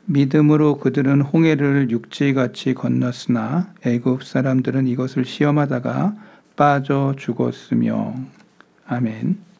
믿음으로 그들은 홍해를 육지같이 건넜으나 애굽 사람들은 이것을 시험하다가 빠져 죽었으며. 아멘.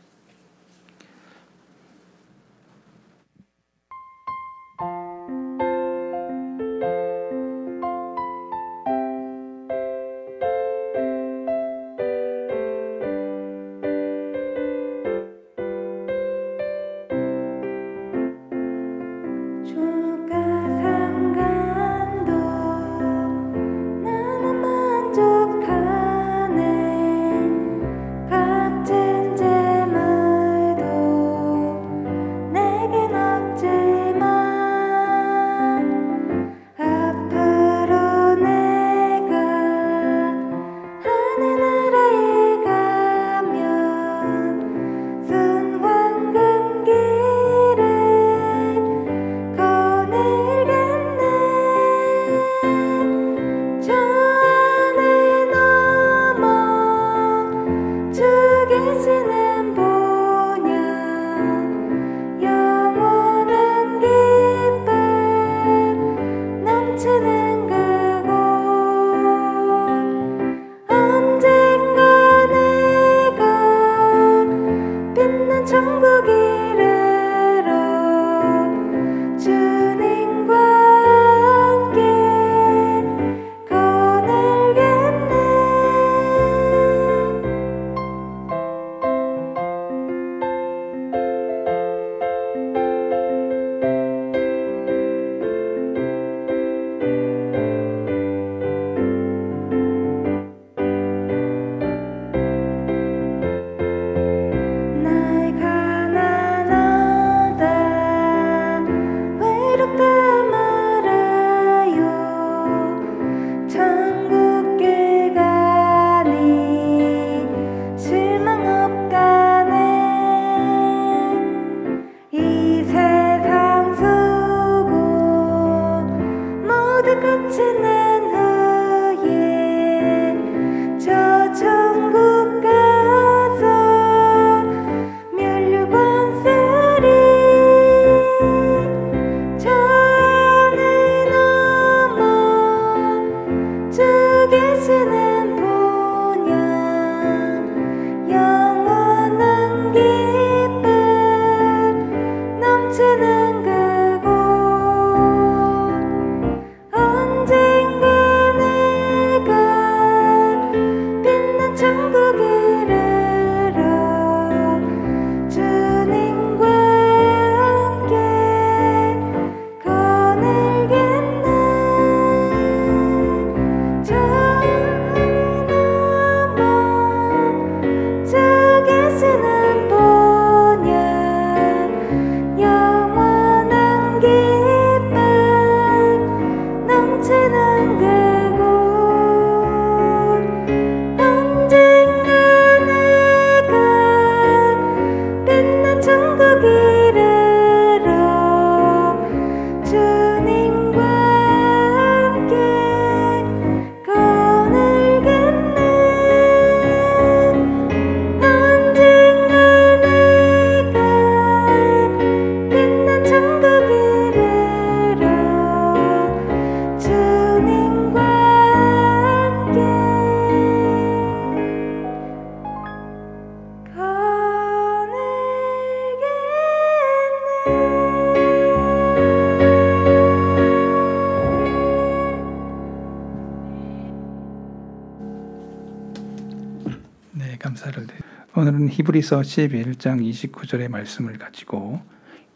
감사를 드립니다. 오늘은 히브리서 11장 29절의 말씀을 가지고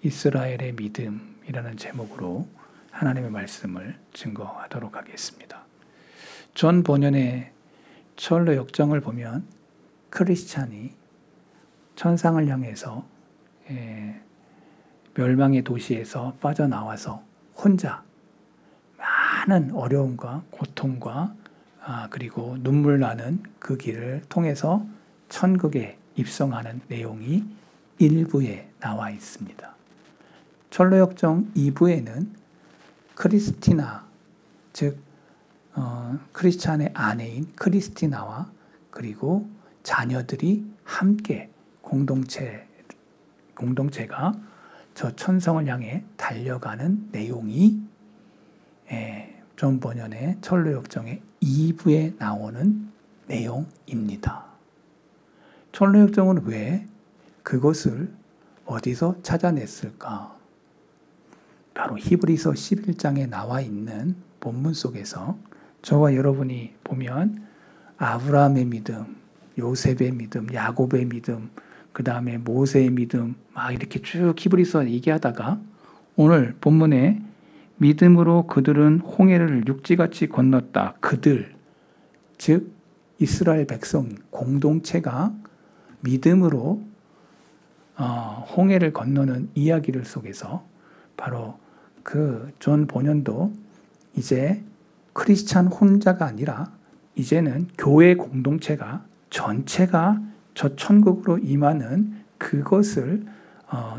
이스라엘의 믿음이라는 제목으로 하나님의 말씀을 증거하도록 하겠습니다. 전 번연의 철로 역정을 보면 크리스찬이 천상을 향해서 멸망의 도시에서 빠져나와서 혼자 많은 어려움과 고통과 그리고 눈물 나는 그 길을 통해서 천국에 입성하는 내용이 1부에 나와 있습니다. 철로역정 2부에는 크리스티나, 즉 크리스찬의 아내인 크리스티나와 그리고 자녀들이 함께 공동체가 저 천성을 향해 달려가는 내용이 존 버년의 철로역정의 2부에 나오는 내용입니다. 철로역정은 왜 그것을 어디서 찾아냈을까? 바로 히브리서 11장에 나와 있는 본문 속에서 저와 여러분이 보면 아브라함의 믿음, 요셉의 믿음, 야곱의 믿음, 그 다음에 모세의 믿음 막 이렇게 쭉 히브리서 얘기하다가 오늘 본문에 믿음으로 그들은 홍해를 육지같이 건넜다. 그들, 즉 이스라엘 백성 공동체가 믿음으로 홍해를 건너는 이야기를 속에서 바로 그 존 본연도 이제 크리스찬 혼자가 아니라 이제는 교회 공동체가 전체가 저 천국으로 임하는 그것을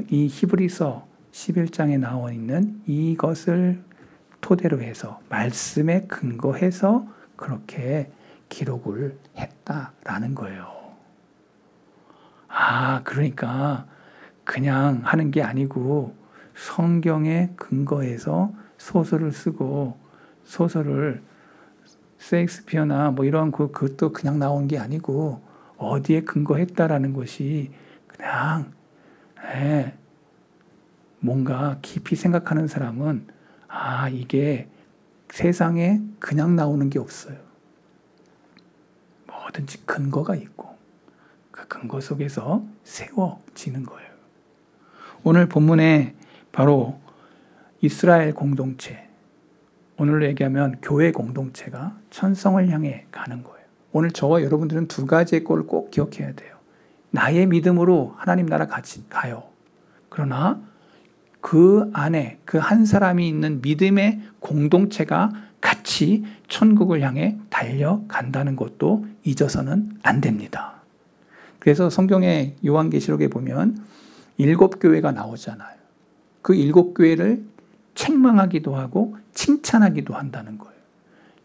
이 히브리서 11장에 나와 있는 이것을 토대로 해서 말씀에 근거해서 그렇게 기록을 했다라는 거예요. 그러니까 그냥 하는 게 아니고 성경에 근거해서 소설을 쓰고 소설을 셰익스피어나 뭐 이런 그것도 그냥 나온 게 아니고 어디에 근거했다라는 것이 그냥 뭔가 깊이 생각하는 사람은 이게 세상에 그냥 나오는 게 없어요. 뭐든지 근거가 있고 그 근거 속에서 세워지는 거예요. 오늘 본문에 바로 이스라엘 공동체, 오늘로 얘기하면 교회 공동체가 천성을 향해 가는 거예요. 오늘 저와 여러분들은 두 가지의 꼴을 꼭 기억해야 돼요. 나의 믿음으로 하나님 나라 같이 가요. 그러나 그 안에 그 한 사람이 있는 믿음의 공동체가 같이 천국을 향해 달려간다는 것도 잊어서는 안 됩니다. 그래서 성경의 요한계시록에 보면 7교회가 나오잖아요. 그 7교회를 책망하기도 하고 칭찬하기도 한다는 거예요.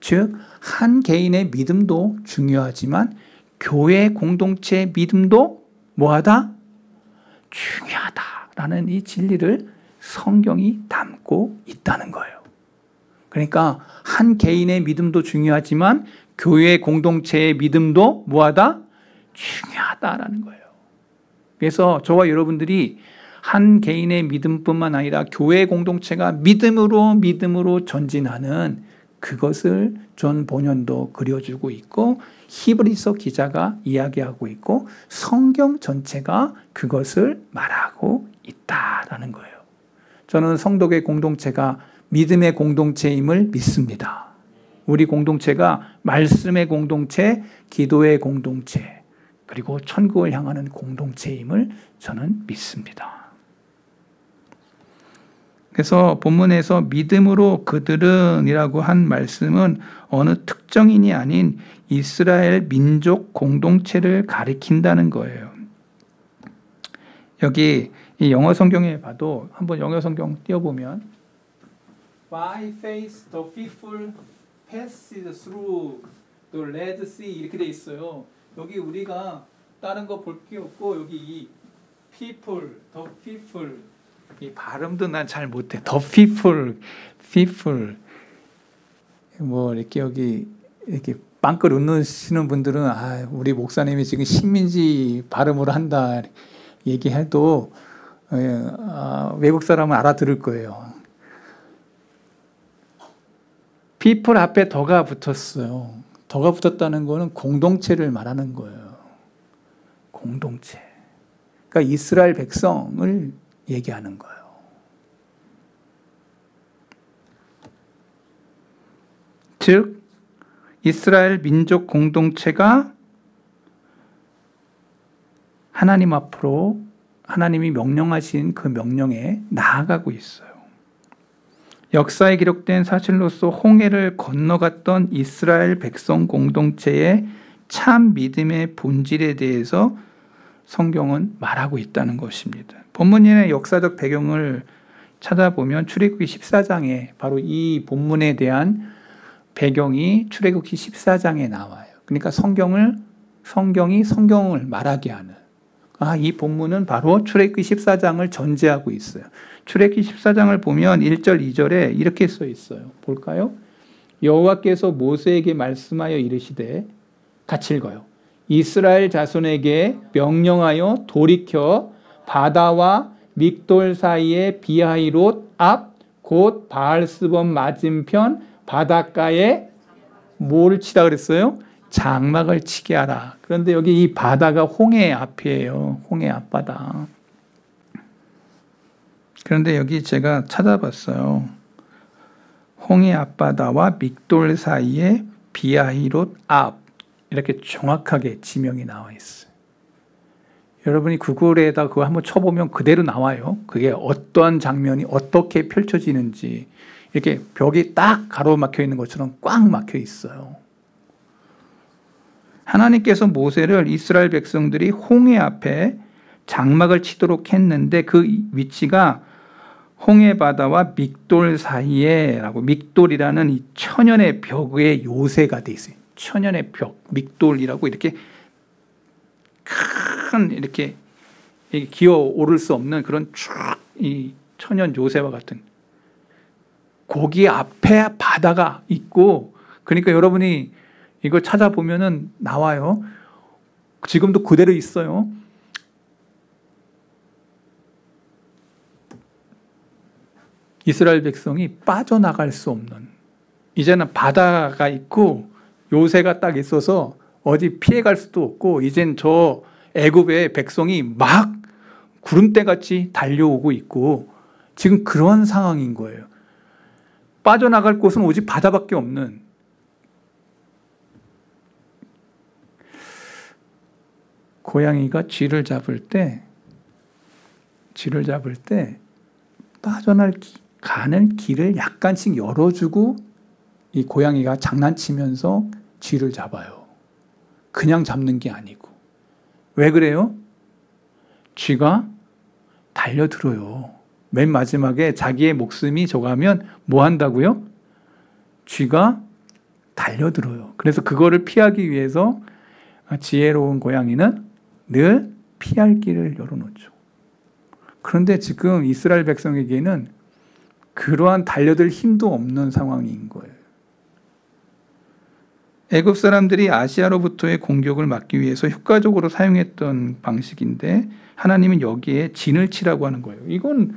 즉, 한 개인의 믿음도 중요하지만 교회 공동체의 믿음도 뭐하다? 중요하다라는 이 진리를 성경이 담고 있다는 거예요. 그러니까 한 개인의 믿음도 중요하지만 교회 공동체의 믿음도 뭐하다? 중요하다라는 거예요. 그래서 저와 여러분들이 한 개인의 믿음뿐만 아니라 교회 공동체가 믿음으로 전진하는 그것을 존 본연도 그려주고 있고 히브리서 기자가 이야기하고 있고 성경 전체가 그것을 말하고 있다라는 거예요. 저는 성도의 공동체가 믿음의 공동체임을 믿습니다. 우리 공동체가 말씀의 공동체, 기도의 공동체, 그리고 천국을 향하는 공동체임을 저는 믿습니다. 그래서 본문에서 믿음으로 그들은 이라고 한 말씀은 어느 특정인이 아닌 이스라엘 민족 공동체를 가리킨다는 거예요. 여기 이 영어 성경에 봐도 한번 영어 성경 띄워보면 By faith the people passed through the Red Sea 이렇게 돼 있어요. 여기 우리가 다른 거 볼 게 없고 여기 이 people, the people 이 발음도 난 잘 못해. The people 뭐 이렇게 여기 이렇게 빵긋 웃으시는 분들은 우리 목사님이 지금 식민지 발음으로 한다 얘기해도 외국 사람은 알아들을 거예요. people 앞에 더가 붙었어요. 더가 붙었다는 거는 공동체를 말하는 거예요. 공동체. 그러니까 이스라엘 백성을 얘기하는 거예요. 즉 이스라엘 민족 공동체가 하나님 앞으로 하나님이 명령하신 그 명령에 나아가고 있어요. 역사에 기록된 사실로서 홍해를 건너갔던 이스라엘 백성 공동체의 참 믿음의 본질에 대해서 성경은 말하고 있다는 것입니다. 본문의 역사적 배경을 찾아보면 출애굽기 14장에 바로 이 본문에 대한 배경이 출애굽기 14장에 나와요. 그러니까 성경이 성경을 말하게 하는 이 본문은 바로 출애굽기 14장을 전제하고 있어요. 출애굽기 14장을 보면 1절, 2절에 이렇게 써 있어요. 볼까요? 여호와께서 모세에게 말씀하여 이르시되, 같이 읽어요. 이스라엘 자손에게 명령하여 돌이켜 바다와 믹돌 사이의 비하이롯 앞 곧 바알스본 맞은편 바닷가에 뭘 치라 그랬어요? 장막을 치게 하라. 그런데 여기 이 바다가 홍해 앞이에요. 홍해 앞바다. 그런데 여기 제가 찾아봤어요. 홍해 앞바다와 믹돌 사이에 비하이롯 앞, 이렇게 정확하게 지명이 나와 있어요. 여러분이 구글에다 그거 한번 쳐보면 그대로 나와요. 그게 어떠한 장면이 어떻게 펼쳐지는지. 이렇게 벽이 딱 가로막혀 있는 것처럼 꽉 막혀 있어요. 하나님께서 모세를 이스라엘 백성들이 홍해 앞에 장막을 치도록 했는데 그 위치가 홍해 바다와 믹돌 사이에 라고, 믹돌이라는 이 천연의 벽의 요새가 돼 있어요. 천연의 벽, 믹돌이라고 이렇게 큰 이렇게 기어 오를 수 없는 그런 쭉 이 천연 요새와 같은, 거기 앞에 바다가 있고, 그러니까 여러분이 이거 찾아보면은 나와요. 지금도 그대로 있어요. 이스라엘 백성이 빠져나갈 수 없는, 이제는 바다가 있고 요새가 딱 있어서 어디 피해갈 수도 없고, 이젠 저 애굽의 백성이 막 구름대같이 달려오고 있고, 지금 그런 상황인 거예요. 빠져나갈 곳은 오직 바다밖에 없는. 고양이가 쥐를 잡을 때 빠져나가는 길을 약간씩 열어주고 이 고양이가 장난치면서 쥐를 잡아요. 그냥 잡는 게 아니고. 왜 그래요? 쥐가 달려들어요. 맨 마지막에 자기의 목숨이 저가면 뭐 한다고요? 쥐가 달려들어요. 그래서 그거를 피하기 위해서 지혜로운 고양이는 늘 피할 길을 열어놓죠. 그런데 지금 이스라엘 백성에게는 그러한 달려들 힘도 없는 상황인 거예요. 애굽 사람들이 아시아로부터의 공격을 막기 위해서 효과적으로 사용했던 방식인데, 하나님은 여기에 진을 치라고 하는 거예요. 이건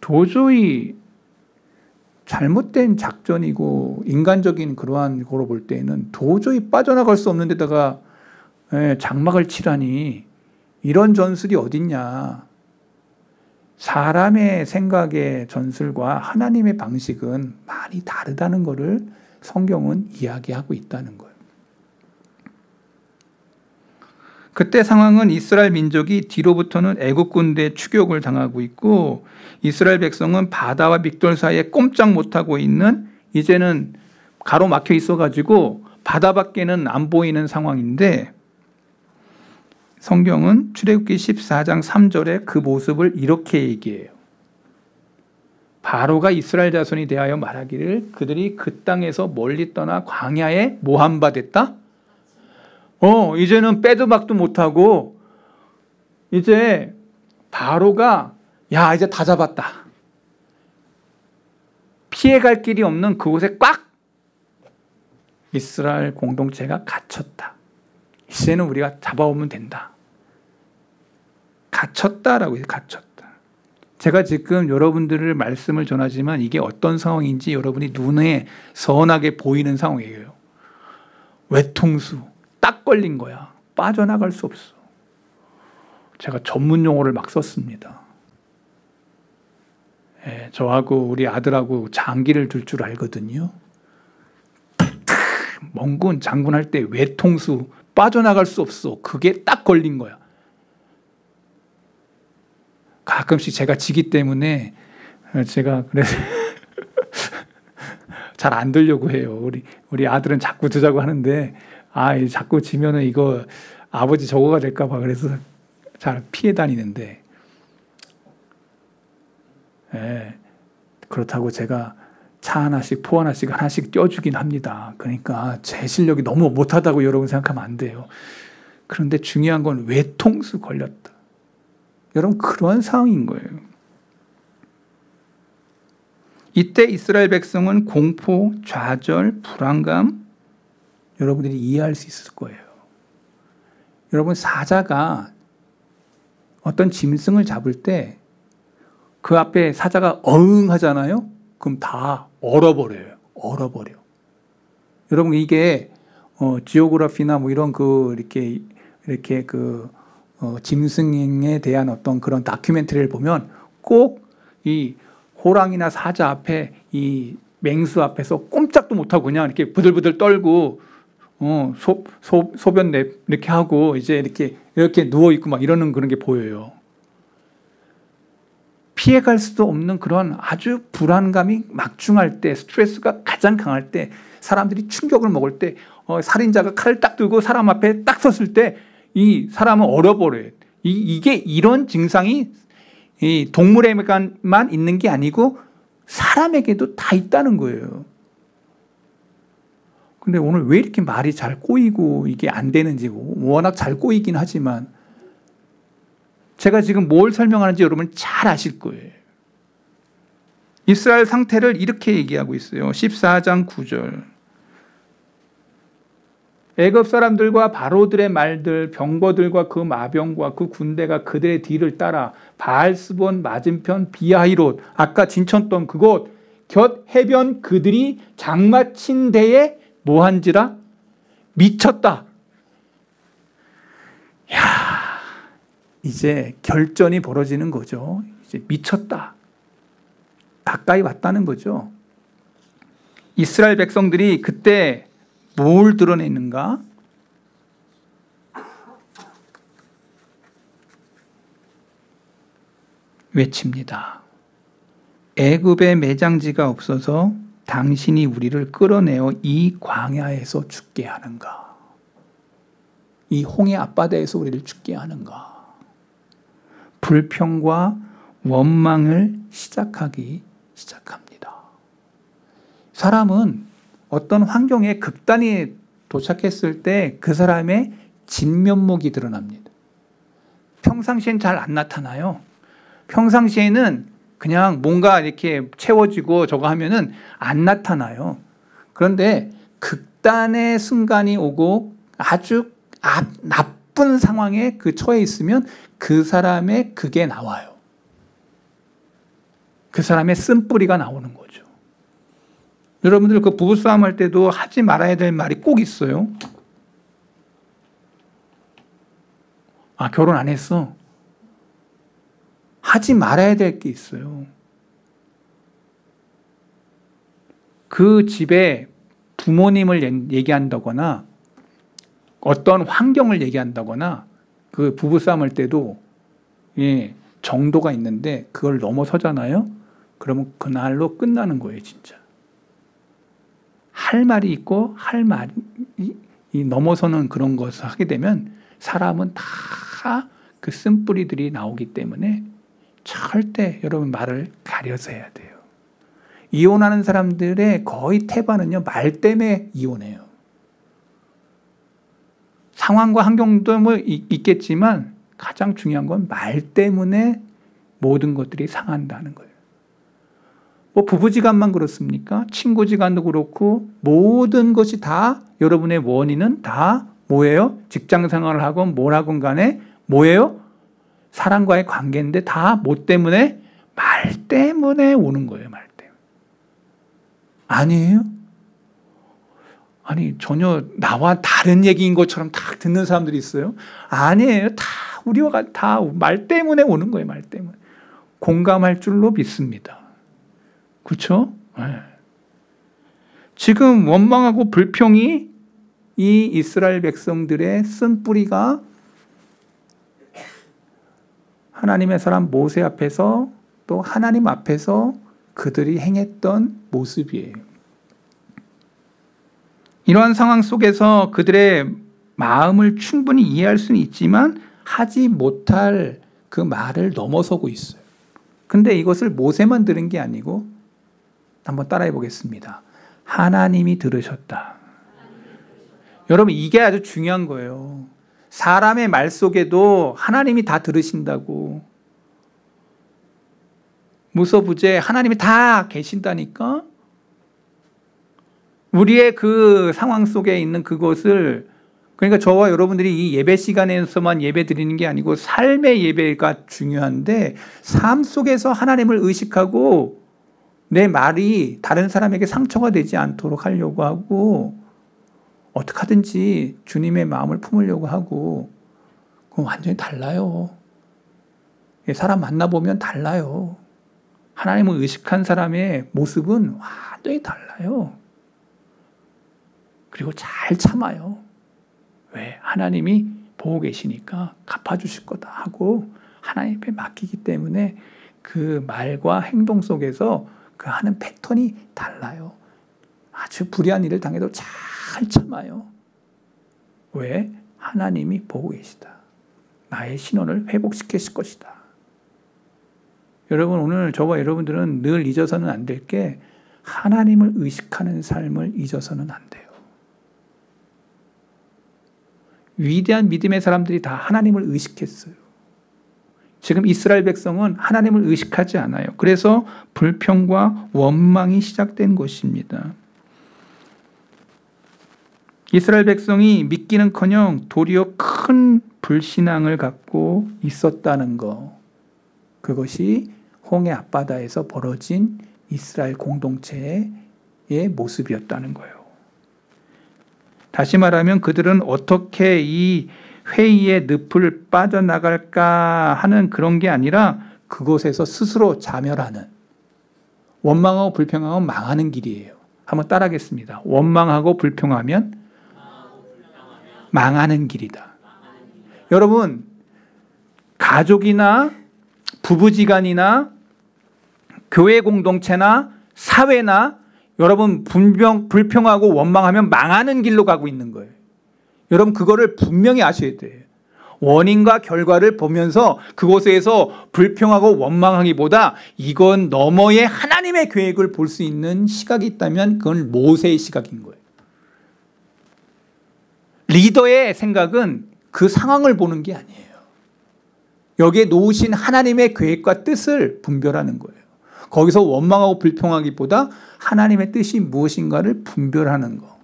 도저히 잘못된 작전이고 인간적인 그러한 거로 볼 때는 도저히 빠져나갈 수 없는 데다가 장막을 치라니, 이런 전술이 어딨냐. 사람의 생각의 전술과 하나님의 방식은 많이 다르다는 것을 성경은 이야기하고 있다는 거예요. 그때 상황은 이스라엘 민족이 뒤로부터는 애국 군대의 추격을 당하고 있고, 이스라엘 백성은 바다와 믹돌 사이에 꼼짝 못하고 있는, 이제는 가로막혀 있어가지고 바다밖에는 안 보이는 상황인데, 성경은 출애굽기 14장 3절에 그 모습을 이렇게 얘기해요. 바로가 이스라엘 자손이 대하여 말하기를 그들이 그 땅에서 멀리 떠나 광야에 뭐한 바 됐다? 이제는 빼도 박도 못하고, 이제 바로가 이제 다 잡았다. 피해갈 길이 없는 그곳에 꽉 이스라엘 공동체가 갇혔다. 이제는 우리가 잡아오면 된다. 갇혔다라고 해서 갇혔다. 제가 지금 여러분들을 말씀을 전하지만 이게 어떤 상황인지 여러분이 눈에 선하게 보이는 상황이에요. 외통수, 딱 걸린 거야. 빠져나갈 수 없어. 제가 전문 용어를 막 썼습니다. 저하고 우리 아들하고 장기를 둘 줄 알거든요. 멍군 장군할 때 외통수, 빠져나갈 수 없어. 그게 딱 걸린 거야. 가끔씩 제가 지기 때문에 제가 그래서 잘 안 들려고 해요. 우리 아들은 자꾸 드자고 하는데, 자꾸 지면은 이거 아버지 저거가 될까 봐 그래서 잘 피해 다니는데, 그렇다고 제가 차 하나씩 포 하나씩 껴주긴 합니다. 그러니까 제 실력이 너무 못하다고 여러분 생각하면 안 돼요. 그런데 중요한 건 외통수 걸렸다. 여러분, 그런 상황인 거예요. 이때 이스라엘 백성은 공포, 좌절, 불안감, 여러분들이 이해할 수 있을 거예요. 여러분, 사자가 어떤 짐승을 잡을 때 그 앞에 사자가 어흥 하잖아요? 그럼 다 얼어버려요. 얼어버려. 여러분, 이게 지오그래피나 뭐 이런 이렇게 짐승에 대한 어떤 그런 다큐멘터리를 보면 꼭 이 호랑이나 사자 앞에 이 맹수 앞에서 꼼짝도 못하고 그냥 이렇게 부들부들 떨고 소변 이렇게 하고 이제 이렇게 누워 있고 막 이러는 그런 게 보여요. 피해갈 수도 없는 그런 아주 불안감이 막중할 때, 스트레스가 가장 강할 때, 사람들이 충격을 먹을 때, 살인자가 칼을 딱 들고 사람 앞에 딱 섰을 때 이 사람은 얼어버려요. 이게 이런 증상이 이 동물에게만 있는 게 아니고 사람에게도 다 있다는 거예요. 근데 오늘 왜 이렇게 말이 잘 꼬이고 이게 안 되는지, 워낙 잘 꼬이긴 하지만 제가 지금 뭘 설명하는지 여러분 잘 아실 거예요. 이스라엘 상태를 이렇게 얘기하고 있어요. 14장 9절. 애굽 사람들과 바로들의 말들, 병거들과 그 마병과 그 군대가 그들의 뒤를 따라 바알스본 맞은편 비하히롯, 아까 진쳤던 그곳 곁 해변 그들이 장마친 데에 뭐한지라? 미쳤다. 야, 이제 결전이 벌어지는 거죠. 이제 미쳤다. 가까이 왔다는 거죠. 이스라엘 백성들이 그때 뭘 드러냈는가? 외칩니다. 애굽에 매장지가 없어서 당신이 우리를 끌어내어 이 광야에서 죽게 하는가? 이 홍해 앞바다에서 우리를 죽게 하는가? 불평과 원망을 시작합니다. 사람은 어떤 환경에 극단이 도착했을 때 그 사람의 진면목이 드러납니다. 평상시엔 잘 안 나타나요. 평상시에는 그냥 뭔가 이렇게 채워지고 저거 하면은 안 나타나요. 그런데 극단의 순간이 오고 아주 나쁜 상황에 처해 있으면 그 사람의 그게 나와요. 그 사람의 쓴뿌리가 나오는 거죠. 여러분들 그 부부싸움 할 때도 하지 말아야 될 말이 꼭 있어요. 아, 결혼 안 했어? 하지 말아야 될 게 있어요. 그 집에 부모님을 얘기한다거나 어떤 환경을 얘기한다거나 그 부부싸움 할 때도 정도가 있는데 그걸 넘어서잖아요? 그러면 그날로 끝나는 거예요, 진짜. 할 말이 있고 할 말이 넘어서는 그런 것을 하게 되면 사람은 다 그 쓴뿌리들이 나오기 때문에 절대 여러분 말을 가려서 해야 돼요. 이혼하는 사람들의 거의 태반은요, 말 때문에 이혼해요. 상황과 환경도 뭐 있겠지만 가장 중요한 건 말 때문에 모든 것들이 상한다는 거예요. 뭐 부부지간만 그렇습니까? 친구지간도 그렇고 모든 것이 다 여러분의 원인은 다 뭐예요? 직장 생활을 하건 뭘 하건 간에 뭐예요? 사람과의 관계인데 다 뭐 때문에? 말 때문에 오는 거예요. 말 때문에. 아니에요? 아니 전혀 나와 다른 얘기인 것처럼 딱 듣는 사람들이 있어요. 아니에요. 다 우리와 다 말 때문에 오는 거예요. 말 때문에. 공감할 줄로 믿습니다. 그렇죠? 네. 지금 원망하고 불평이 이 이스라엘 백성들의 쓴뿌리가 하나님의 사람 모세 앞에서 또 하나님 앞에서 그들이 행했던 모습이에요. 이러한 상황 속에서 그들의 마음을 충분히 이해할 수는 있지만 하지 못할 그 말을 넘어서고 있어요. 근데 이것을 모세만 들은 게 아니고 한번 따라해 보겠습니다. 하나님이 들으셨다. 여러분, 이게 아주 중요한 거예요. 사람의 말 속에도 하나님이 다 들으신다고. 무소부재 하나님이 다 계신다니까. 우리의 그 상황 속에 있는 그것을, 그러니까 저와 여러분들이 이 예배 시간에서만 예배 드리는 게 아니고 삶의 예배가 중요한데, 삶 속에서 하나님을 의식하고 내 말이 다른 사람에게 상처가 되지 않도록 하려고 하고, 어떻게 하든지 주님의 마음을 품으려고 하고, 그건 완전히 달라요. 사람 만나보면 달라요. 하나님을 의식한 사람의 모습은 완전히 달라요. 그리고 잘 참아요. 왜? 하나님이 보고 계시니까 갚아주실 거다 하고 하나님께 맡기기 때문에 그 말과 행동 속에서 그 하는 패턴이 달라요. 아주 불의한 일을 당해도 잘 참아요. 왜? 하나님이 보고 계시다. 나의 신원을 회복시키실 것이다. 여러분, 오늘 저와 여러분들은 늘 잊어서는 안 될 게, 하나님을 의식하는 삶을 잊어서는 안 돼요. 위대한 믿음의 사람들이 다 하나님을 의식했어요. 지금 이스라엘 백성은 하나님을 의식하지 않아요. 그래서 불평과 원망이 시작된 것입니다. 이스라엘 백성이 믿기는커녕 도리어 큰 불신앙을 갖고 있었다는 것, 그것이 홍해 앞바다에서 벌어진 이스라엘 공동체의 모습이었다는 거예요. 다시 말하면 그들은 어떻게 이 회의의 늪을 빠져나갈까 하는 그런 게 아니라 그곳에서 스스로 자멸하는, 원망하고 불평하면 망하는 길이에요. 한번 따라하겠습니다. 원망하고 불평하면 망하는 길이다. 여러분, 가족이나 부부지간이나 교회 공동체나 사회나 여러분 불평하고 원망하면 망하는 길로 가고 있는 거예요. 여러분 그거를 분명히 아셔야 돼요. 원인과 결과를 보면서 그곳에서 불평하고 원망하기보다 이건 너머의 하나님의 계획을 볼 수 있는 시각이 있다면 그건 모세의 시각인 거예요. 리더의 생각은 그 상황을 보는 게 아니에요. 여기에 놓으신 하나님의 계획과 뜻을 분별하는 거예요. 거기서 원망하고 불평하기보다 하나님의 뜻이 무엇인가를 분별하는 거.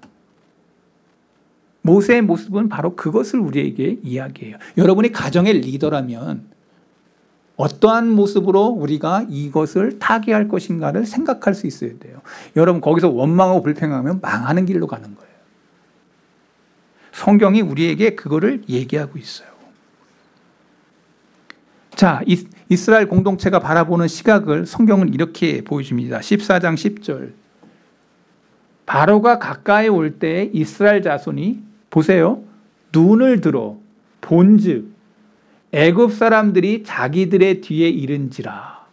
모세의 모습은 바로 그것을 우리에게 이야기해요. 여러분이 가정의 리더라면 어떠한 모습으로 우리가 이것을 타개할 것인가를 생각할 수 있어야 돼요. 여러분 거기서 원망하고 불평하면 망하는 길로 가는 거예요. 성경이 우리에게 그거를 얘기하고 있어요. 자, 이스라엘 공동체가 바라보는 시각을 성경은 이렇게 보여줍니다. 14장 10절. 바로가 가까이 올 때 이스라엘 자손이, 보세요, 눈을 들어 본즉 애굽 사람들이 자기들의 뒤에 이른지라.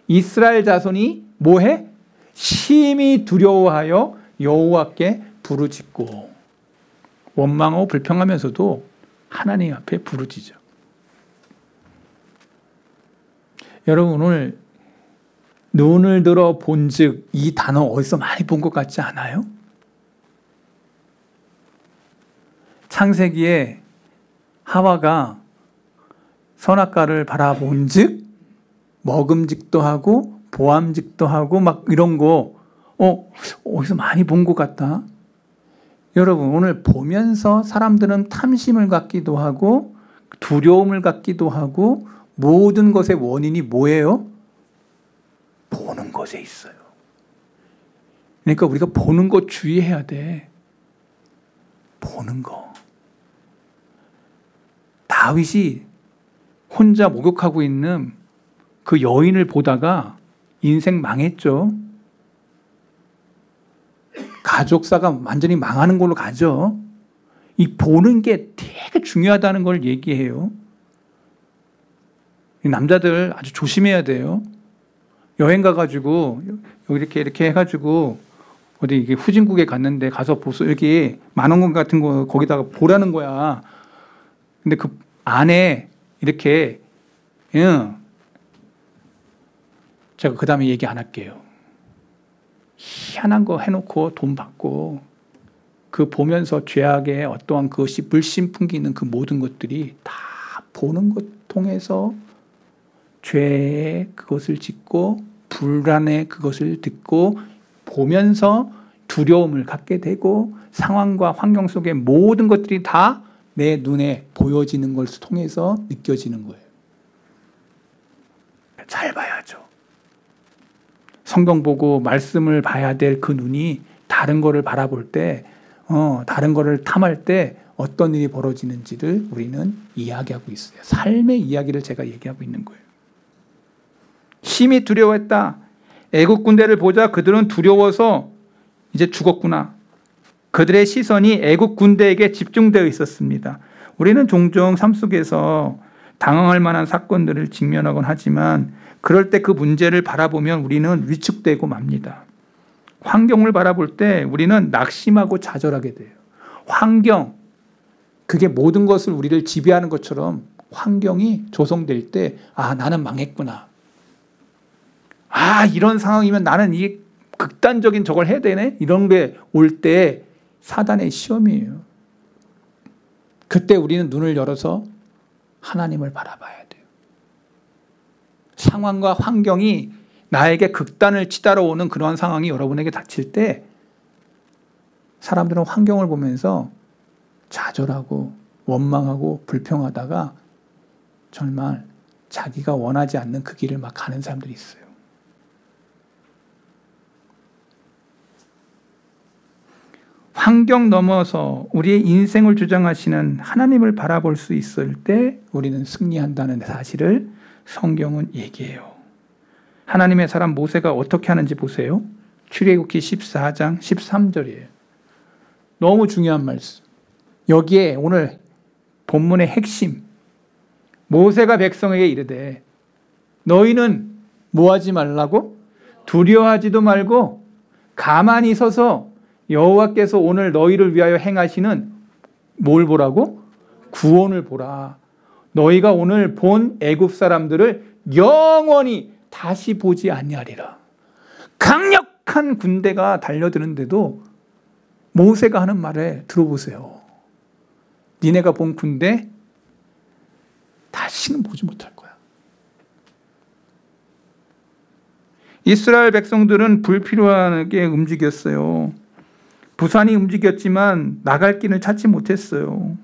이스라엘 자손이 뭐해? 심히 두려워하여 여호와께 부르짖고. 원망하고 불평하면서도 하나님 앞에 부르짖어. 여러분 오늘 눈을 들어 본즉, 이 단어 어디서 많이 본 것 같지 않아요? 창세기에 하와가 선악과를 바라본즉 먹음직도 하고 보암직도 하고 막 이런 거 어디서 많이 본 것 같다. 여러분 오늘 보면서 사람들은 탐심을 갖기도 하고 두려움을 갖기도 하고, 모든 것의 원인이 뭐예요? 보는 것에 있어요. 그러니까 우리가 보는 것 주의해야 돼. 보는 거. 다윗이 혼자 목욕하고 있는 그 여인을 보다가 인생 망했죠. 가족사가 완전히 망하는 걸로 가죠. 이 보는 게 되게 중요하다는 걸 얘기해요. 남자들 아주 조심해야 돼요. 여행 가가지고 이렇게 해가지고 어디 이게 후진국에 갔는데 가서 보소, 여기 만원권 같은 거 거기다가 보라는 거야. 근데 그 안에 이렇게, 제가 그 다음에 얘기 안 할게요. 희한한 거 해놓고 돈 받고 그 보면서 죄악의 어떠한 그것이 물씬 풍기는 그 모든 것들이 다 보는 것 통해서 죄의 그것을 짓고 불안해 그것을 듣고 보면서 두려움을 갖게 되고 상황과 환경 속의 모든 것들이 다 내 눈에 보여지는 것을 통해서 느껴지는 거예요. 잘 봐야죠. 성경 보고 말씀을 봐야 될 그 눈이 다른 거를 바라볼 때, 다른 거를 탐할 때 어떤 일이 벌어지는지를 우리는 이야기하고 있어요. 삶의 이야기를 제가 얘기하고 있는 거예요. 심히 두려워했다. 애국 군대를 보자 그들은 두려워서 이제 죽었구나. 그들의 시선이 애국 군대에게 집중되어 있었습니다. 우리는 종종 삶 속에서 당황할 만한 사건들을 직면하곤 하지만 그럴 때 그 문제를 바라보면 우리는 위축되고 맙니다. 환경을 바라볼 때 우리는 낙심하고 좌절하게 돼요. 환경, 그게 모든 것을 우리를 지배하는 것처럼 환경이 조성될 때 나는 망했구나. 이런 상황이면 나는 이 극단적인 저걸 해야 되네? 이런 게 올 때 사단의 시험이에요. 그때 우리는 눈을 열어서 하나님을 바라봐야 돼요. 상황과 환경이 나에게 극단을 치달아 오는 그러한 상황이 여러분에게 닥칠 때 사람들은 환경을 보면서 좌절하고 원망하고 불평하다가 정말 자기가 원하지 않는 그 길을 막 가는 사람들이 있어요. 환경 넘어서 우리의 인생을 주장하시는 하나님을 바라볼 수 있을 때 우리는 승리한다는 사실을 성경은 얘기해요. 하나님의 사람 모세가 어떻게 하는지 보세요. 출애굽기 14장 13절이에요. 너무 중요한 말씀. 여기에 오늘 본문의 핵심. 모세가 백성에게 이르되 너희는 뭐하지 말라고? 두려워하지도 말고 가만히 서서 여호와께서 오늘 너희를 위하여 행하시는 뭘 보라고? 구원을 보라. 너희가 오늘 본 애굽 사람들을 영원히 다시 보지 아니하리라. 강력한 군대가 달려드는데도 모세가 하는 말을 들어보세요. 니네가 본 군대 다시는 보지 못할 거야. 이스라엘 백성들은 불필요하게 움직였어요. 부산이 움직였지만 나갈 길을 찾지 못했어요.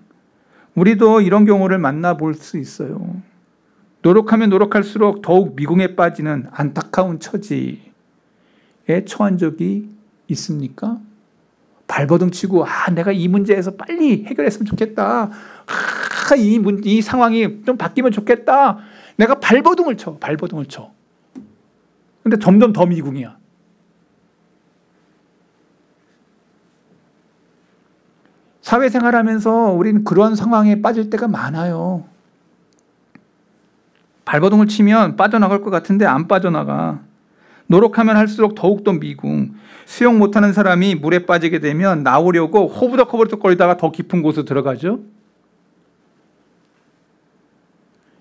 우리도 이런 경우를 만나볼 수 있어요. 노력하면 노력할수록 더욱 미궁에 빠지는 안타까운 처지에 처한 적이 있습니까? 발버둥 치고 내가 이 문제에서 빨리 해결했으면 좋겠다. 이 상황이 좀 바뀌면 좋겠다. 내가 발버둥을 쳐. 근데 점점 더 미궁이야. 사회생활하면서 우리는 그런 상황에 빠질 때가 많아요. 발버둥을 치면 빠져나갈 것 같은데 안 빠져나가. 노력하면 할수록 더욱더 미궁. 수영 못하는 사람이 물에 빠지게 되면 나오려고 호부덕호부덕 거리다가 더 깊은 곳으로 들어가죠.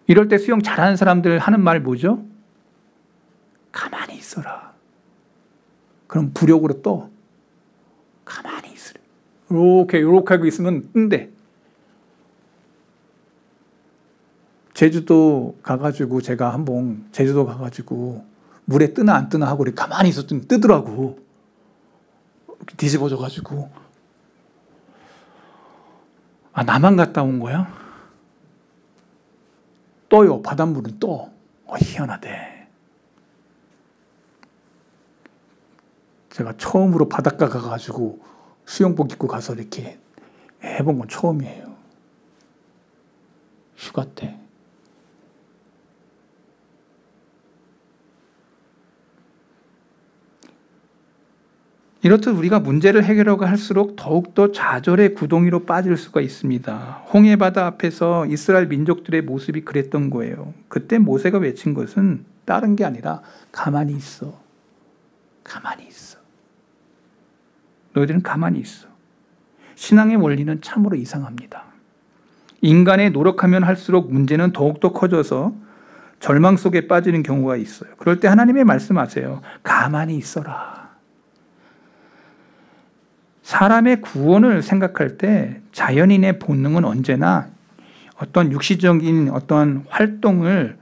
이럴 때 수영 잘하는 사람들 하는 말 뭐죠? 가만히 있어라. 그럼 부력으로 또 가만히 있으래. 이렇게 하고 있으면 뜬대. 제주도 가가지고 제가 한번 제주도 가가지고 물에 뜨나 안 뜨나 하고 가만히 있었더니 뜨더라고. 뒤집어져가지고. 나만 갔다 온 거야? 떠요. 바닷물은 떠. 희한하대. 제가 처음으로 바닷가 가가지고 수영복 입고 가서 이렇게 해본 건 처음이에요. 휴가 때. 이렇듯 우리가 문제를 해결하고 할수록 더욱더 좌절의 구덩이로 빠질 수가 있습니다. 홍해바다 앞에서 이스라엘 민족들의 모습이 그랬던 거예요. 그때 모세가 외친 것은 다른 게 아니라 가만히 있어. 가만히 있어. 너희들은 가만히 있어. 신앙의 원리는 참으로 이상합니다. 인간의 노력하면 할수록 문제는 더욱더 커져서 절망 속에 빠지는 경우가 있어요. 그럴 때 하나님의 말씀하세요. 가만히 있어라. 사람의 구원을 생각할 때 자연인의 본능은 언제나 어떤 육시적인 어떤 활동을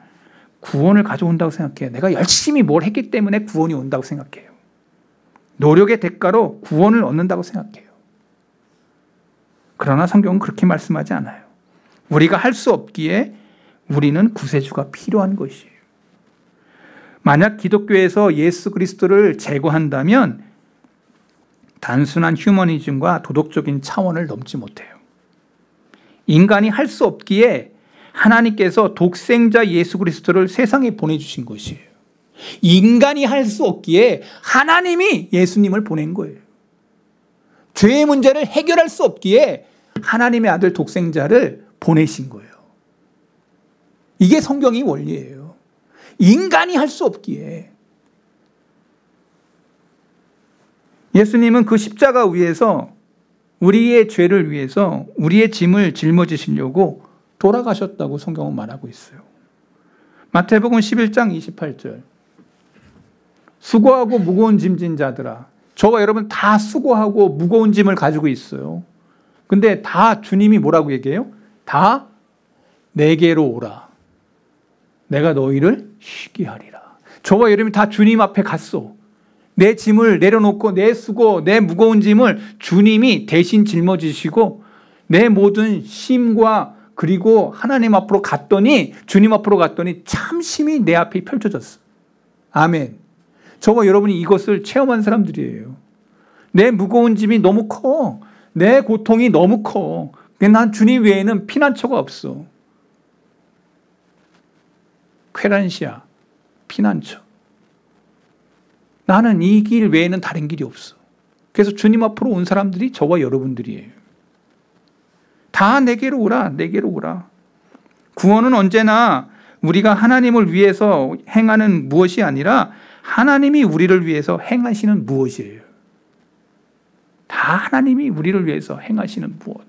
구원을 가져온다고 생각해요. 내가 열심히 뭘 했기 때문에 구원이 온다고 생각해요. 노력의 대가로 구원을 얻는다고 생각해요. 그러나 성경은 그렇게 말씀하지 않아요. 우리가 할 수 없기에 우리는 구세주가 필요한 것이에요. 만약 기독교에서 예수 그리스도를 제거한다면 단순한 휴머니즘과 도덕적인 차원을 넘지 못해요. 인간이 할 수 없기에 하나님께서 독생자 예수 그리스도를 세상에 보내주신 것이에요. 인간이 할 수 없기에 하나님이 예수님을 보낸 거예요. 죄의 문제를 해결할 수 없기에 하나님의 아들 독생자를 보내신 거예요. 이게 성경의 원리예요. 인간이 할 수 없기에. 예수님은 그 십자가 위에서 우리의 죄를 위해서 우리의 짐을 짊어지시려고 돌아가셨다고 성경은 말하고 있어요. 마태복음 11장 28절. 수고하고 무거운 짐진 자들아. 저와 여러분 다 수고하고 무거운 짐을 가지고 있어요. 근데 다 주님이 뭐라고 얘기해요? 다 내게로 오라. 내가 너희를 쉬게 하리라. 저와 여러분이 다 주님 앞에 갔어. 내 짐을 내려놓고 내 수고, 내 무거운 짐을 주님이 대신 짊어지시고 내 모든 심과 그리고 하나님 앞으로 갔더니 주님 앞으로 갔더니 참심이 내 앞에 펼쳐졌어. 아멘. 저와 여러분이 이것을 체험한 사람들이에요. 내 무거운 짐이 너무 커. 내 고통이 너무 커. 난 주님 외에는 피난처가 없어. 쾌란시아, 피난처. 나는 이 길 외에는 다른 길이 없어. 그래서 주님 앞으로 온 사람들이 저와 여러분들이에요. 다 내게로 오라, 내게로 오라. 구원은 언제나 우리가 하나님을 위해서 행하는 무엇이 아니라 하나님이 우리를 위해서 행하시는 무엇이에요. 다 하나님이 우리를 위해서 행하시는 무엇.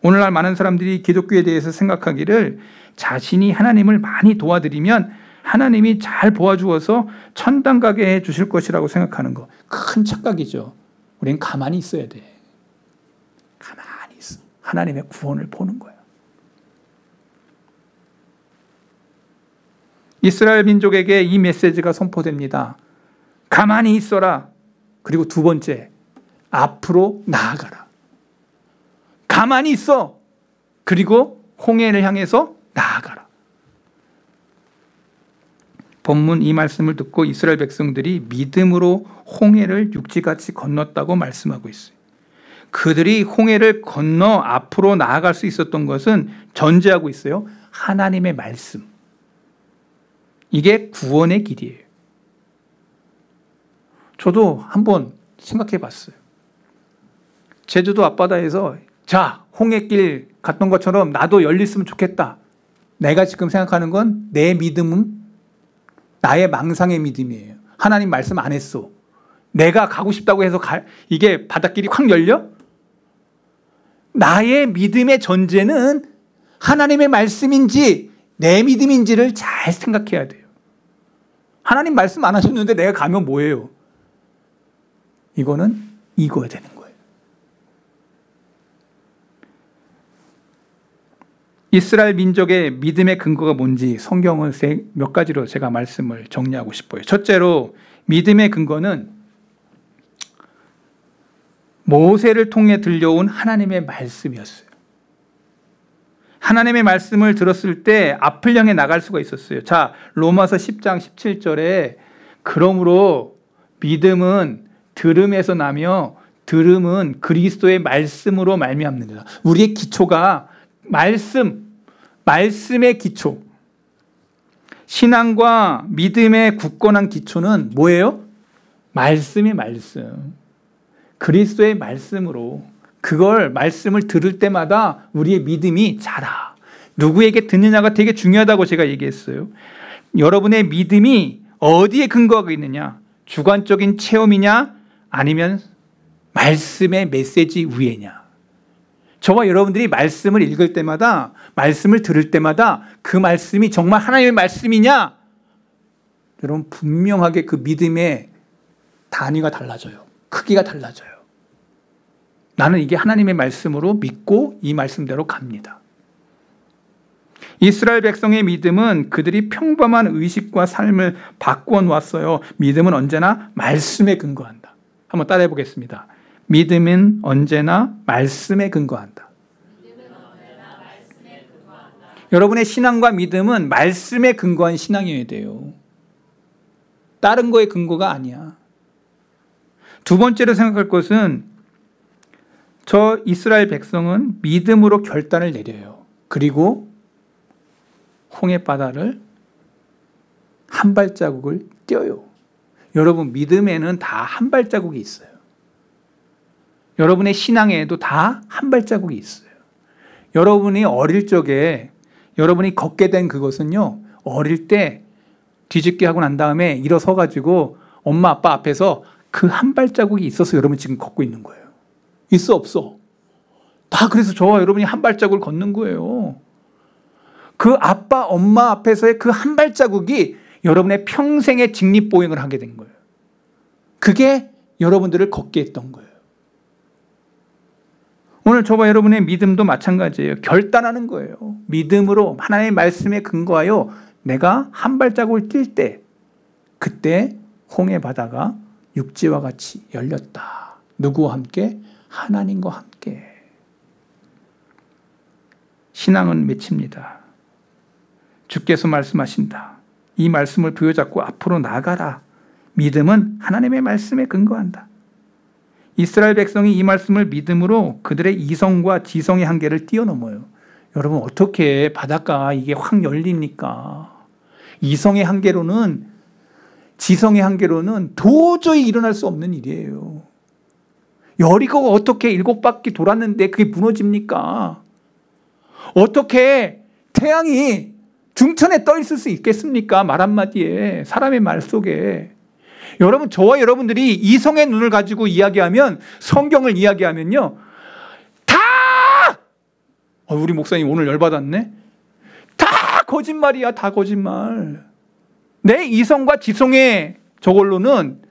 오늘날 많은 사람들이 기독교에 대해서 생각하기를 자신이 하나님을 많이 도와드리면 하나님이 잘 도와주어서 천당 가게 해 주실 것이라고 생각하는 거. 큰 착각이죠. 우리는 가만히 있어야 돼. 가만히 있어. 하나님의 구원을 보는 거야. 이스라엘 민족에게 이 메시지가 선포됩니다. 가만히 있어라. 그리고 두 번째, 앞으로 나아가라. 가만히 있어. 그리고 홍해를 향해서 나아가라. 본문 이 말씀을 듣고 이스라엘 백성들이 믿음으로 홍해를 육지같이 건넜다고 말씀하고 있어요. 그들이 홍해를 건너 앞으로 나아갈 수 있었던 것은 전제하고 있어요. 하나님의 말씀. 이게 구원의 길이에요. 저도 한번 생각해 봤어요. 제주도 앞바다에서 자, 홍해길 갔던 것처럼 나도 열렸으면 좋겠다. 내가 지금 생각하는 건 내 믿음은 나의 망상의 믿음이에요. 하나님 말씀 안 했어. 내가 가고 싶다고 해서 이게 바닷길이 확 열려? 나의 믿음의 전제는 하나님의 말씀인지 내 믿음인지를 잘 생각해야 돼요. 하나님 말씀 안 하셨는데 내가 가면 뭐예요? 이거는 익어야 되는 거예요. 이스라엘 민족의 믿음의 근거가 뭔지 성경은 몇 가지로 제가 말씀을 정리하고 싶어요. 첫째로 믿음의 근거는 모세를 통해 들려온 하나님의 말씀이었어요. 하나님의 말씀을 들었을 때 앞을 향해 나갈 수가 있었어요. 자, 로마서 10장 17절에 그러므로 믿음은 들음에서 나며 들음은 그리스도의 말씀으로 말미암느니라. 우리의 기초가 말씀의 기초. 신앙과 믿음의 굳건한 기초는 뭐예요? 말씀의 말씀. 그리스도의 말씀으로 그걸 말씀을 들을 때마다 우리의 믿음이 자라. 누구에게 듣느냐가 되게 중요하다고 제가 얘기했어요. 여러분의 믿음이 어디에 근거가 있느냐? 주관적인 체험이냐? 아니면 말씀의 메시지 위에냐? 저와 여러분들이 말씀을 읽을 때마다, 말씀을 들을 때마다 그 말씀이 정말 하나님의 말씀이냐? 여러분 분명하게 그 믿음의 단위가 달라져요. 크기가 달라져요. 나는 이게 하나님의 말씀으로 믿고 이 말씀대로 갑니다. 이스라엘 백성의 믿음은 그들이 평범한 의식과 삶을 바꾸어 놓았어요. 믿음은 언제나 말씀에 근거한다. 한번 따라해 보겠습니다. 믿음은 언제나 말씀에 근거한다. 여러분의 신앙과 믿음은 말씀에 근거한 신앙이어야 돼요. 다른 거에 근거가 아니야. 두 번째로 생각할 것은 저 이스라엘 백성은 믿음으로 결단을 내려요. 그리고 홍해바다를 한 발자국을 띄어요. 여러분, 믿음에는 다 한 발자국이 있어요. 여러분의 신앙에도 다 한 발자국이 있어요. 여러분이 어릴 적에 여러분이 걷게 된 그것은요, 어릴 때 뒤집기 하고 난 다음에 일어서 가지고 엄마 아빠 앞에서 그 한 발자국이 있어서 여러분 지금 걷고 있는 거예요. 있어 없어? 다 그래서 저와 여러분이 한 발자국을 걷는 거예요. 그 아빠 엄마 앞에서의 그 한 발자국이 여러분의 평생의 직립보행을 하게 된 거예요. 그게 여러분들을 걷게 했던 거예요. 오늘 저와 여러분의 믿음도 마찬가지예요. 결단하는 거예요. 믿음으로 하나님의 말씀에 근거하여 내가 한 발자국을 뛸 때 그때 홍해 바다가 육지와 같이 열렸다. 누구와 함께? 하나님과 함께. 신앙은 맺힙니다. 주께서 말씀하신다. 이 말씀을 부여잡고 앞으로 나가라. 믿음은 하나님의 말씀에 근거한다. 이스라엘 백성이 이 말씀을 믿음으로 그들의 이성과 지성의 한계를 뛰어넘어요. 여러분, 어떻게 바닷가 이게 확 열립니까? 이성의 한계로는, 지성의 한계로는 도저히 일어날 수 없는 일이에요. 여리고가 어떻게 7바퀴 돌았는데 그게 무너집니까? 어떻게 태양이 중천에 떠 있을 수 있겠습니까? 말 한마디에, 사람의 말 속에. 여러분, 저와 여러분들이 이성의 눈을 가지고 이야기하면, 성경을 이야기하면요, 다! 우리 목사님 오늘 열받았네? 다 거짓말이야, 다 거짓말. 내 이성과 지성의 저걸로는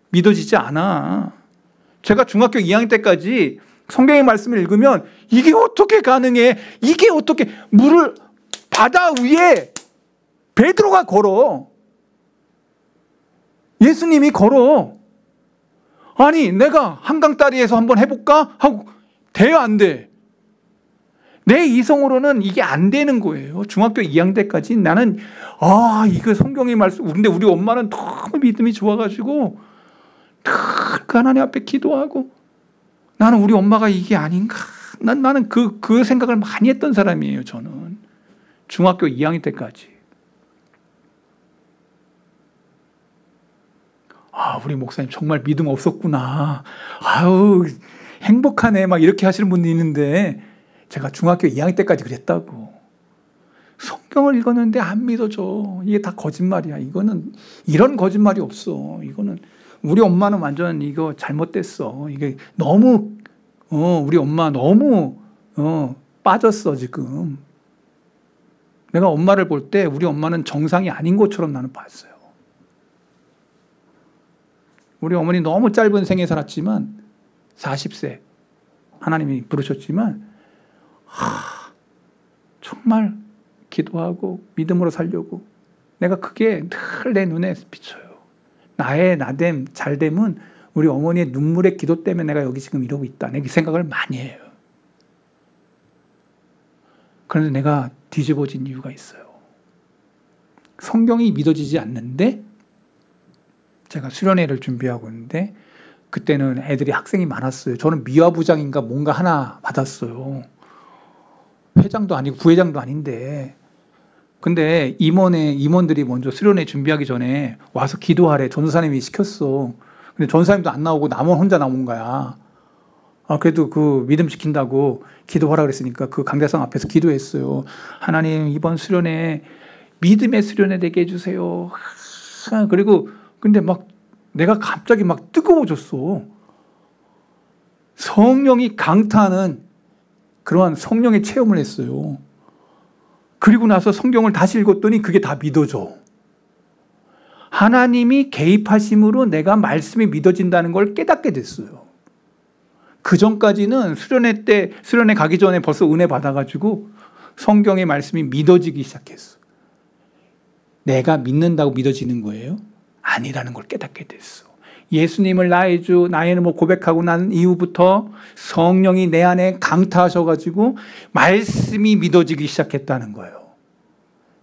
믿어지지 않아. 제가 중학교 2학년 때까지 성경의 말씀을 읽으면 이게 어떻게 가능해? 이게 어떻게 물을 바다 위에 베드로가 걸어. 예수님이 걸어. 아니, 내가 한강다리에서 한번 해볼까? 하고 돼요, 안 돼? 내 이성으로는 이게 안 되는 거예요. 중학교 2학년 때까지 나는 이거 성경의 말씀. 근데 우리 엄마는 너무 믿음이 좋아가지고 늘 하나님 앞에 기도하고 나는 우리 엄마가 이게 아닌가? 나는 그 생각을 많이 했던 사람이에요, 저는. 중학교 2학년 때까지. 우리 목사님 정말 믿음 없었구나. 아유, 행복하네. 막 이렇게 하시는 분도 있는데 제가 중학교 2학년 때까지 그랬다고. 성경을 읽었는데 안 믿어져. 이게 다 거짓말이야. 이거는 이런 거짓말이 없어. 이거는 우리 엄마는 완전 이거 잘못됐어. 이게 너무 우리 엄마 너무 빠졌어 지금. 내가 엄마를 볼 때 우리 엄마는 정상이 아닌 것처럼 나는 봤어요. 우리 어머니 너무 짧은 생에 살았지만 40세 하나님이 부르셨지만 정말 기도하고 믿음으로 살려고 내가 그게 늘 내 눈에 비쳐요. 나의 나됨, 잘됨은 우리 어머니의 눈물의 기도 때문에 내가 여기 지금 이러고 있다. 내가 이 생각을 많이 해요. 그런데 내가 뒤집어진 이유가 있어요. 성경이 믿어지지 않는데 제가 수련회를 준비하고 있는데 그때는 애들이 학생이 많았어요. 저는 미화부장인가 뭔가 하나 받았어요. 회장도 아니고 부회장도 아닌데. 근데 임원들이 먼저 수련회 준비하기 전에 와서 기도하래. 전도사님이 시켰어. 근데 전도사님도 안 나오고 나만 혼자 나온 거야. 그래도 그 믿음 지킨다고 기도하라 그랬으니까 그 강대상 앞에서 기도했어요. 하나님, 이번 수련회 믿음의 수련회 되게 해주세요. 그리고 근데 막 내가 갑자기 막 뜨거워졌어. 성령이 강타하는 그러한 성령의 체험을 했어요. 그리고 나서 성경을 다시 읽었더니 그게 다 믿어져. 하나님이 개입하심으로 내가 말씀이 믿어진다는 걸 깨닫게 됐어요. 그 전까지는 수련회 가기 전에 벌써 은혜 받아가지고 성경의 말씀이 믿어지기 시작했어. 내가 믿는다고 믿어지는 거예요? 아니라는 걸 깨닫게 됐어. 예수님을 나의 주, 나의 뭐 고백하고 난 이후부터 성령이 내 안에 강타하셔가지고 말씀이 믿어지기 시작했다는 거예요.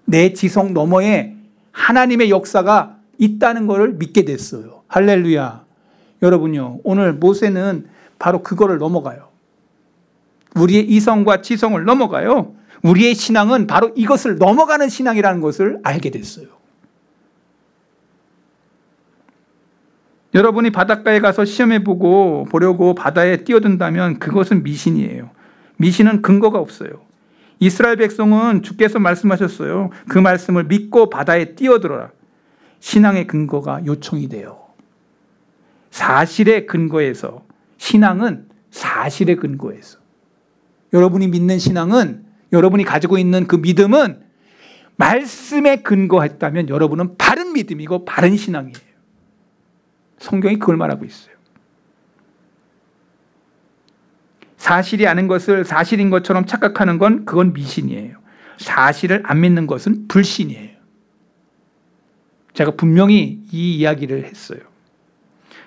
내 지성 너머에 하나님의 역사가 있다는 것을 믿게 됐어요. 할렐루야. 여러분요, 오늘 모세는 바로 그거를 넘어가요. 우리의 이성과 지성을 넘어가요. 우리의 신앙은 바로 이것을 넘어가는 신앙이라는 것을 알게 됐어요. 여러분이 바닷가에 가서 시험해 보려고 바다에 뛰어든다면 그것은 미신이에요. 미신은 근거가 없어요. 이스라엘 백성은 주께서 말씀하셨어요. 그 말씀을 믿고 바다에 뛰어들어라. 신앙의 근거가 요청이 돼요. 사실의 근거에서, 신앙은 사실의 근거에서. 여러분이 믿는 신앙은, 여러분이 가지고 있는 그 믿음은 말씀에 근거했다면 여러분은 바른 믿음이고 바른 신앙이에요. 성경이 그걸 말하고 있어요. 사실이 아닌 것을 사실인 것처럼 착각하는 건 그건 미신이에요. 사실을 안 믿는 것은 불신이에요. 제가 분명히 이 이야기를 했어요.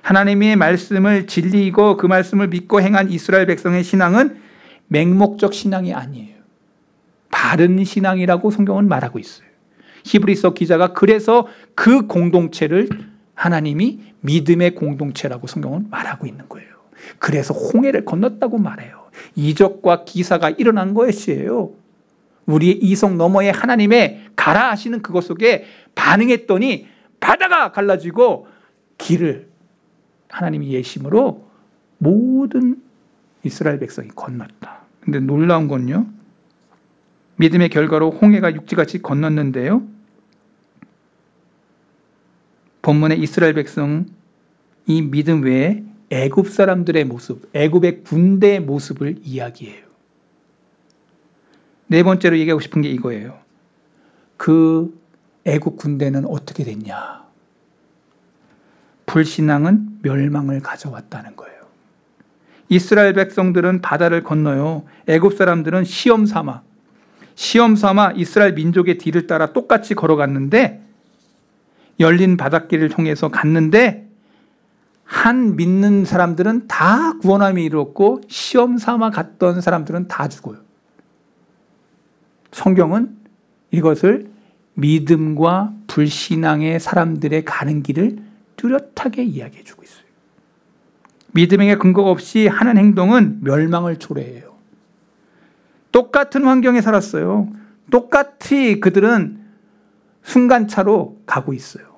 하나님의 말씀을 진리이고 그 말씀을 믿고 행한 이스라엘 백성의 신앙은 맹목적 신앙이 아니에요. 바른 신앙이라고 성경은 말하고 있어요. 히브리서 기자가 그래서 그 공동체를 하나님이 믿음의 공동체라고 성경은 말하고 있는 거예요. 그래서 홍해를 건넜다고 말해요. 이적과 기사가 일어난 것이에요. 우리의 이성 너머에 하나님의 가라 하시는 그것 속에 반응했더니 바다가 갈라지고 길을 하나님이 예심으로 모든 이스라엘 백성이 건넜다. 근데 놀라운 건요, 믿음의 결과로 홍해가 육지같이 건넜는데요, 본문의 이스라엘 백성 이 믿음 외에 애굽 사람들의 모습, 애굽의 군대의 모습을 이야기해요. 네 번째로 얘기하고 싶은 게 이거예요. 그 애굽 군대는 어떻게 됐냐? 불신앙은 멸망을 가져왔다는 거예요. 이스라엘 백성들은 바다를 건너요. 애굽 사람들은 시험 삼아 이스라엘 민족의 뒤를 따라 똑같이 걸어갔는데, 열린 바닷길을 통해서 갔는데 한 믿는 사람들은 다 구원함이 이루었고 시험 삼아 갔던 사람들은 다 죽어요. 성경은 이것을 믿음과 불신앙의 사람들의 가는 길을 뚜렷하게 이야기해 주고 있어요. 믿음에 근거가 없이 하는 행동은 멸망을 초래해요. 똑같은 환경에 살았어요. 똑같이 그들은 순간차로 가고 있어요.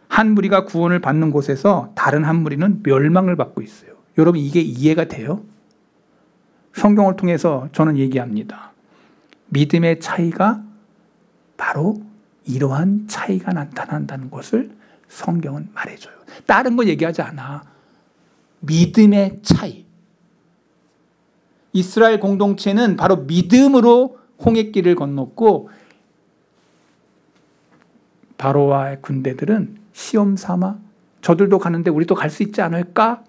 한 무리가 구원을 받는 곳에서 다른 한 무리는 멸망을 받고 있어요. 여러분, 이게 이해가 돼요? 성경을 통해서 저는 얘기합니다. 믿음의 차이가 바로 이러한 차이가 나타난다는 것을 성경은 말해줘요. 다른 거 얘기하지 않아. 믿음의 차이. 이스라엘 공동체는 바로 믿음으로 홍해길을 건넜고, 바로와의 군대들은 시험 삼아 저들도 가는데 우리도 갈 수 있지 않을까?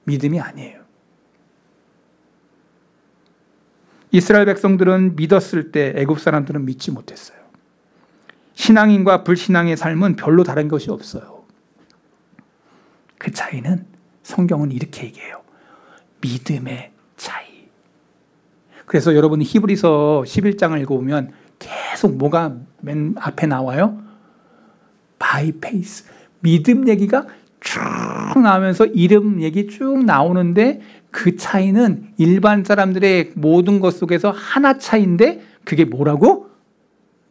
믿음이 아니에요. 이스라엘 백성들은 믿었을 때 애굽 사람들은 믿지 못했어요. 신앙인과 불신앙의 삶은 별로 다른 것이 없어요. 그 차이는 성경은 이렇게 얘기해요. 믿음의 차이. 그래서 여러분이 히브리서 11장을 읽어보면 계속 뭐가 맨 앞에 나와요? 바이 페이스. 믿음 얘기가 쭉 나오면서 이름 얘기 쭉 나오는데 그 차이는 일반 사람들의 모든 것 속에서 하나 차이인데 그게 뭐라고?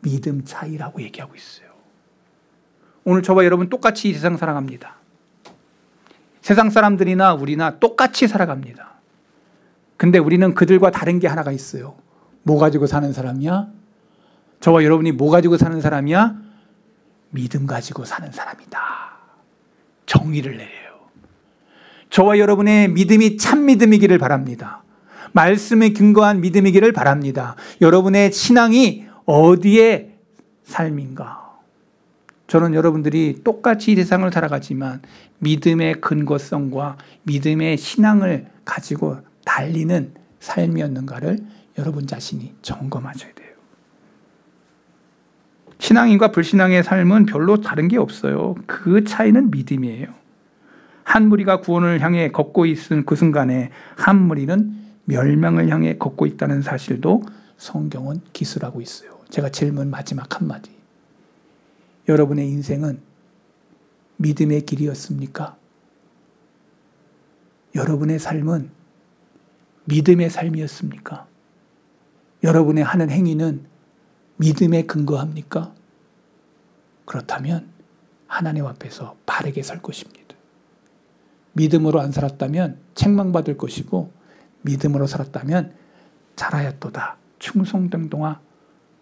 믿음 차이라고 얘기하고 있어요. 오늘 저와 여러분 똑같이 이 세상 살아갑니다. 세상 사람들이나 우리나 똑같이 살아갑니다. 근데 우리는 그들과 다른 게 하나가 있어요. 뭐 가지고 사는 사람이야? 저와 여러분이 뭐 가지고 사는 사람이야? 믿음 가지고 사는 사람이다. 정의를 내려요. 저와 여러분의 믿음이 참 믿음이기를 바랍니다. 말씀에 근거한 믿음이기를 바랍니다. 여러분의 신앙이 어디에 삶인가? 저는 여러분들이 똑같이 이 세상을 살아가지만 믿음의 근거성과 믿음의 신앙을 가지고 달리는 삶이었는가를 여러분 자신이 점검하셔야 돼요. 신앙인과 불신앙의 삶은 별로 다른 게 없어요. 그 차이는 믿음이에요. 한 무리가 구원을 향해 걷고 있은 그 순간에 한 무리는 멸망을 향해 걷고 있다는 사실도 성경은 기술하고 있어요. 제가 질문 마지막 한마디. 여러분의 인생은 믿음의 길이었습니까? 여러분의 삶은 믿음의 삶이었습니까? 여러분의 하는 행위는 믿음에 근거합니까? 그렇다면 하나님 앞에서 바르게 설 것입니다. 믿음으로 안 살았다면 책망받을 것이고 믿음으로 살았다면 잘하였도다 충성등동아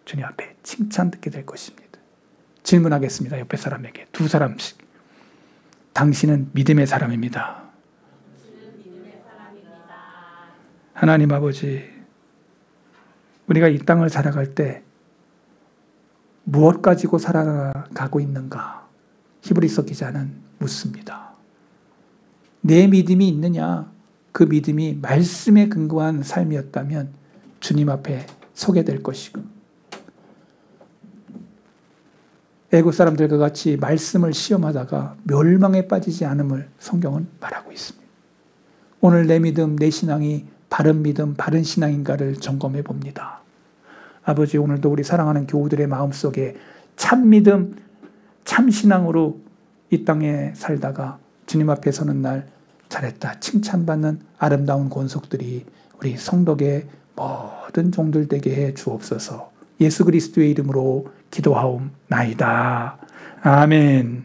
주님 앞에 칭찬 듣게 될 것입니다. 질문하겠습니다. 옆에 사람에게 두 사람씩. 당신은 믿음의 사람입니다. 하나님 아버지, 우리가 이 땅을 살아갈 때 무엇 가지고 살아가고 있는가? 히브리서 기자는 묻습니다. 내 믿음이 있느냐? 그 믿음이 말씀에 근거한 삶이었다면 주님 앞에 서게 될 것이고, 애국 사람들과 같이 말씀을 시험하다가 멸망에 빠지지 않음을 성경은 말하고 있습니다. 오늘 내 믿음, 내 신앙이 바른 믿음, 바른 신앙인가를 점검해 봅니다. 아버지, 오늘도 우리 사랑하는 교우들의 마음속에 참 믿음, 참 신앙으로 이 땅에 살다가 주님 앞에 서는 날 잘했다 칭찬받는 아름다운 권속들이 우리 성덕의 모든 종들 되게 해 주옵소서. 예수 그리스도의 이름으로 기도하옵나이다. 아멘.